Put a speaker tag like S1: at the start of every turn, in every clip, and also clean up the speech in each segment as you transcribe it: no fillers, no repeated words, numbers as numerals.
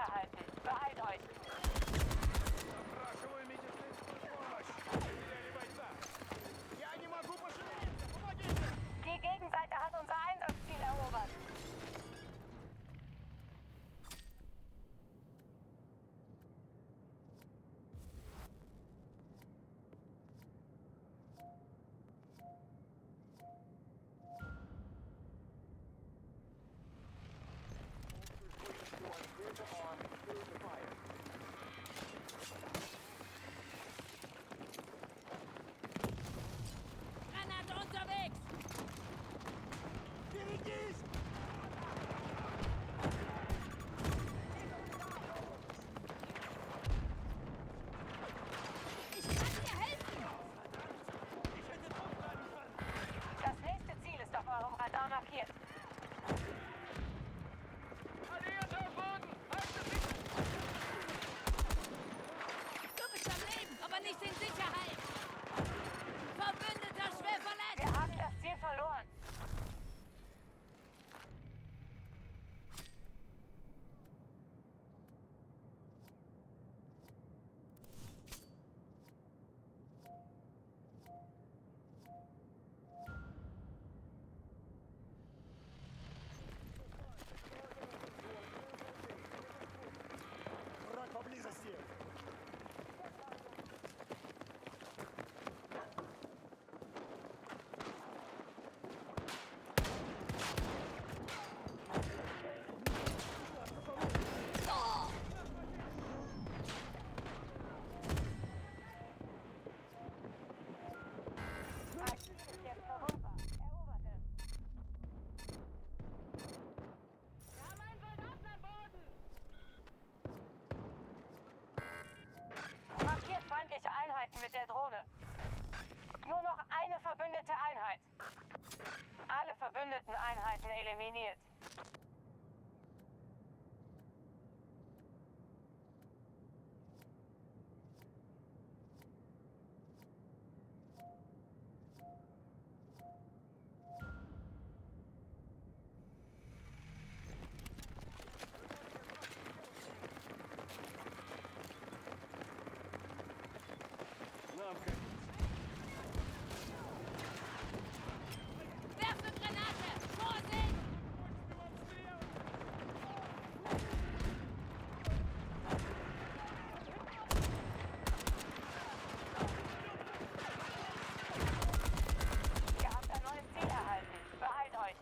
S1: erhalten. Beeilt euch.
S2: Запрашиваю медицинскую помощь. Потеряли бойца. Я не могу пошевелиться. Помогите!
S1: Die Gegenseite hat unser Einsatzziel erobert.
S3: Granate unterwegs!
S2: Берегись!
S3: Ich kann dir helfen!
S2: Ich hätte drauf bleiben sollen.
S1: Das nächste Ziel ist auf eurem Radar markiert.
S2: Alliierte am Boden! Haltet sich!
S3: Du bist am Leben, aber nicht in Sicherheit! Verbündeter schwer verletzt!
S1: Wir haben das Ziel verloren.
S2: Враг поблизости!
S1: Ein Ziel ist jetzt verwundbar. Erobert es.
S3: Wir haben einen Soldaten am Boden!
S1: Markiert feindliche Einheiten mit der Drohne. Nur noch eine verbündete Einheit. Alle verbündeten Einheiten eliminiert.
S2: Нам конец.
S3: Werfe Granate! Vorsicht!
S1: Ihr habt ein neues Ziel erhalten. Beeilt euch.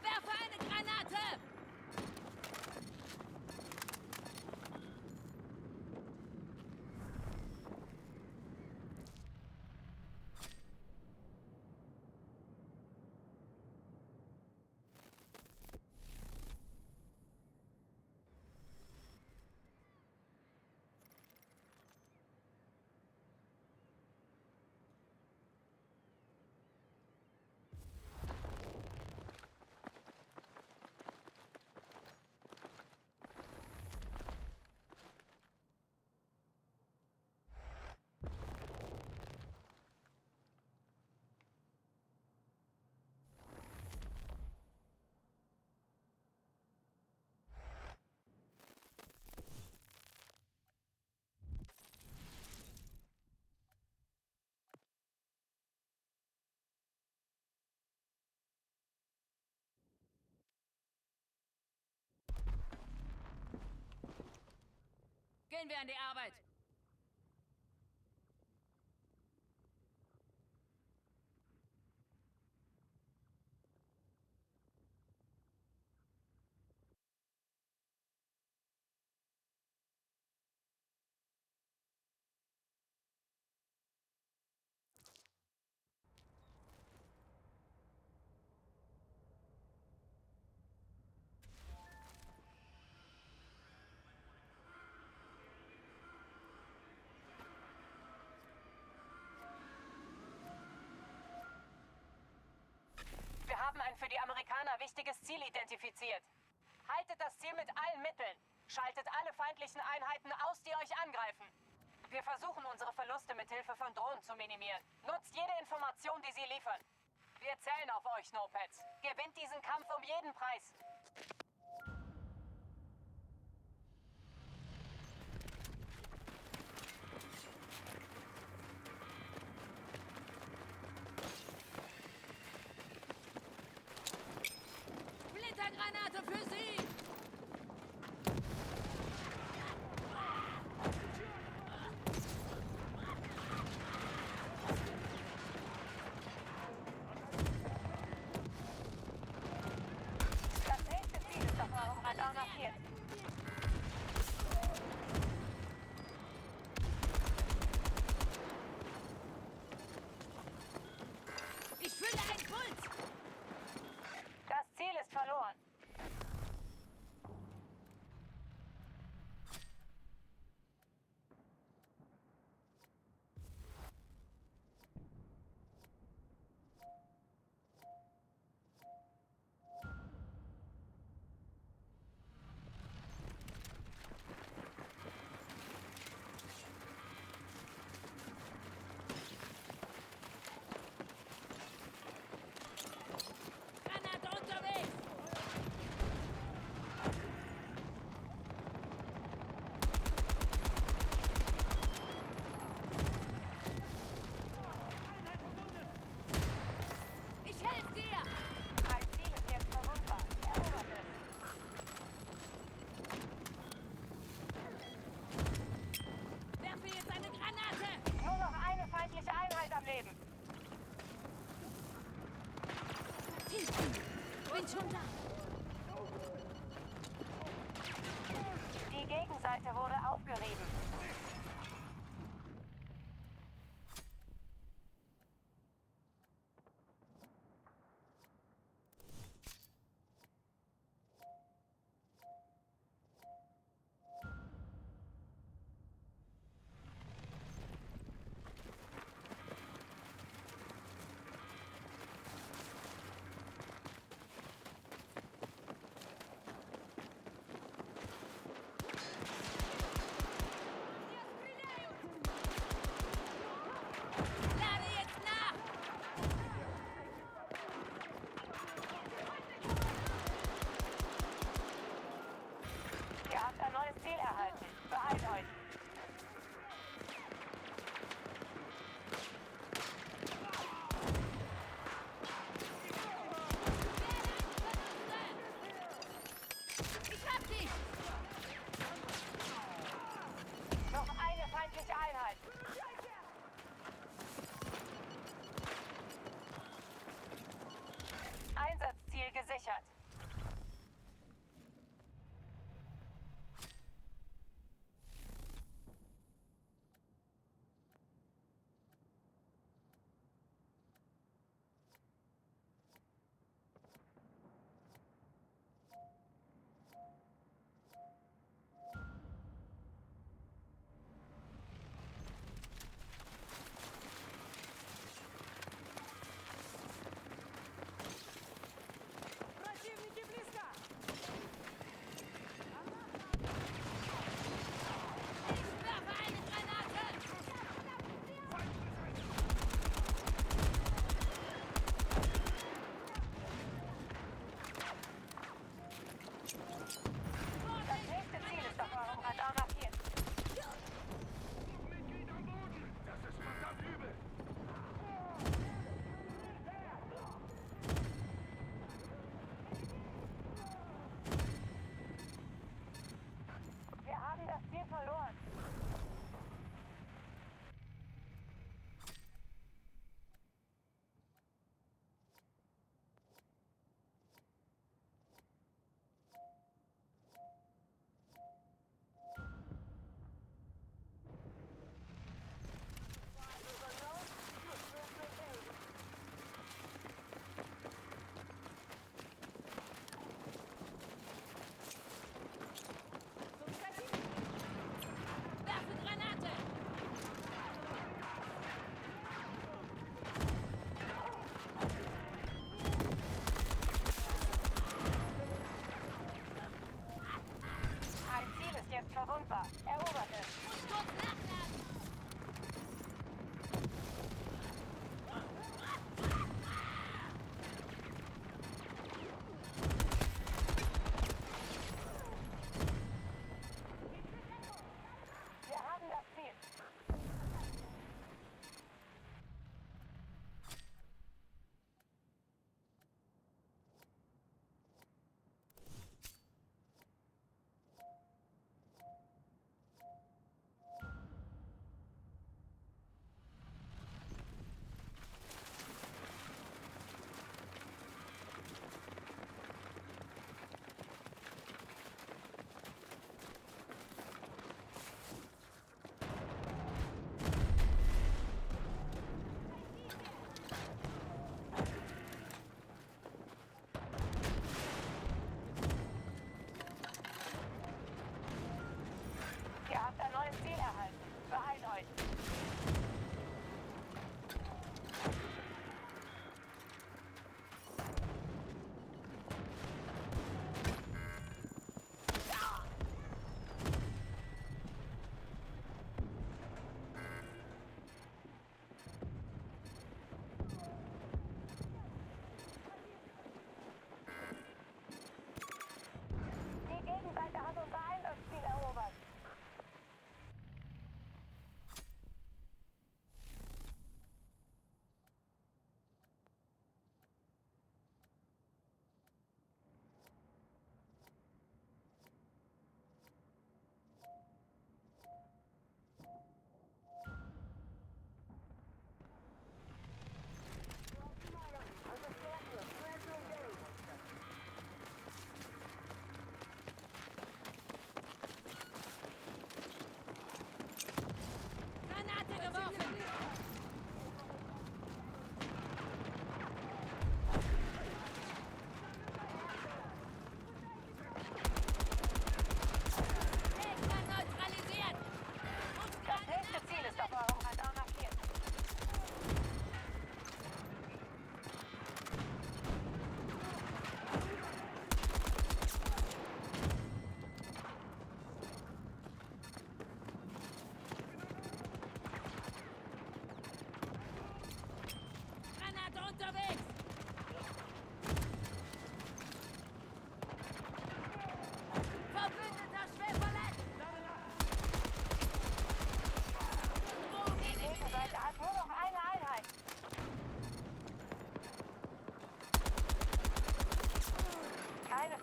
S3: Werfe eine Granate! Gehen wir an die Arbeit!
S1: Wir haben ein für die Amerikaner wichtiges Ziel identifiziert. Haltet das Ziel mit allen Mitteln. Schaltet alle feindlichen Einheiten aus, die euch angreifen. Wir versuchen, unsere Verluste mit Hilfe von Drohnen zu minimieren. Nutzt jede Information, die sie liefern. Wir zählen auf euch, Snowpads. Gewinnt diesen Kampf um jeden Preis. Countdown auf 4.
S3: Ich fühle einen Puls.
S1: Das Ziel ist verloren.
S3: Granate unterwegs. Ich helfe dir.
S1: Ein Ziel ist jetzt verwundbar. Erobert es.
S3: Werfe jetzt eine Granate.
S1: Nur noch eine feindliche Einheit am Leben.
S3: Bin schon da.
S1: Die Gegenseite wurde aufgerieben.
S3: Lade jetzt nach.
S1: Ihr habt ein neues Ziel erhalten. Beeilt euch.
S3: Ich hab dich.
S1: Noch eine feindliche Einheit. Einsatzziel gesichert.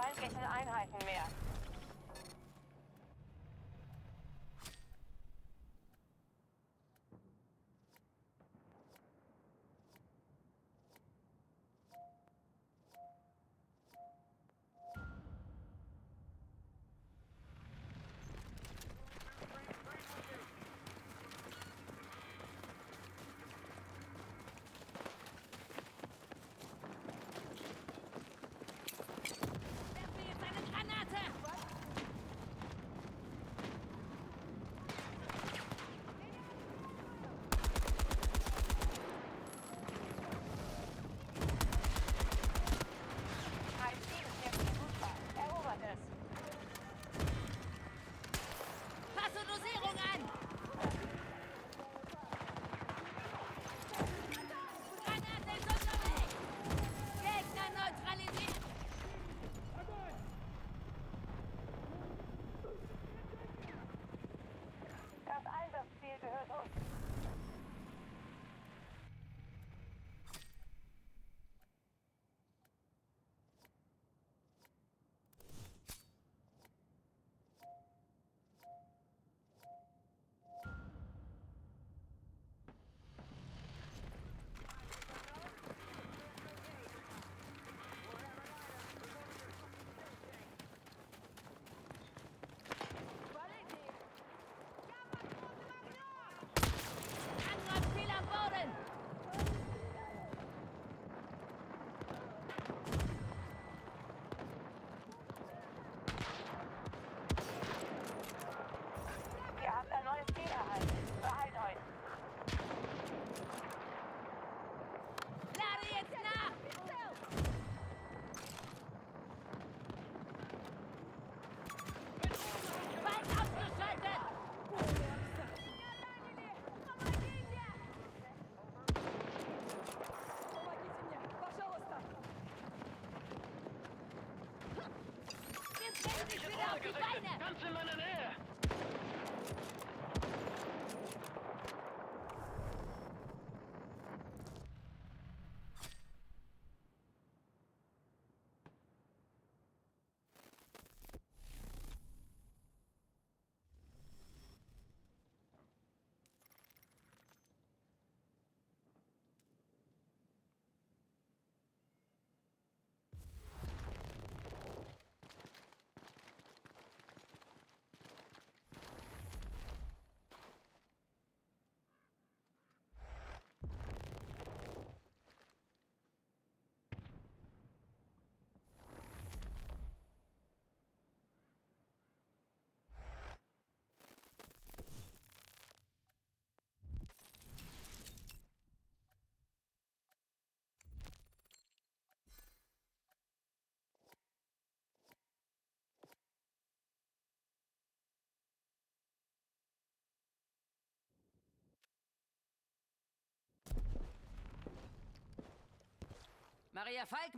S1: feindlichen Einheiten mehr.
S3: Werfe jetzt eine Granate!
S1: Ein Ziel ist jetzt verfügbar. Erobert es.
S3: Passe Dosierung an! Granate ist unterwegs! Gegner neutralisiert!
S1: Das Einsatzziel gehört uns.
S3: Angriffsziel am Boden!
S1: Ihr habt ein neues Ziel erhalten. Behalt euch.
S3: Lade jetzt nach! Feind ausgeschaltet! Wir stellen sich wieder auf die Beine!
S2: Ganz in meiner Nähe!
S3: Maria Falk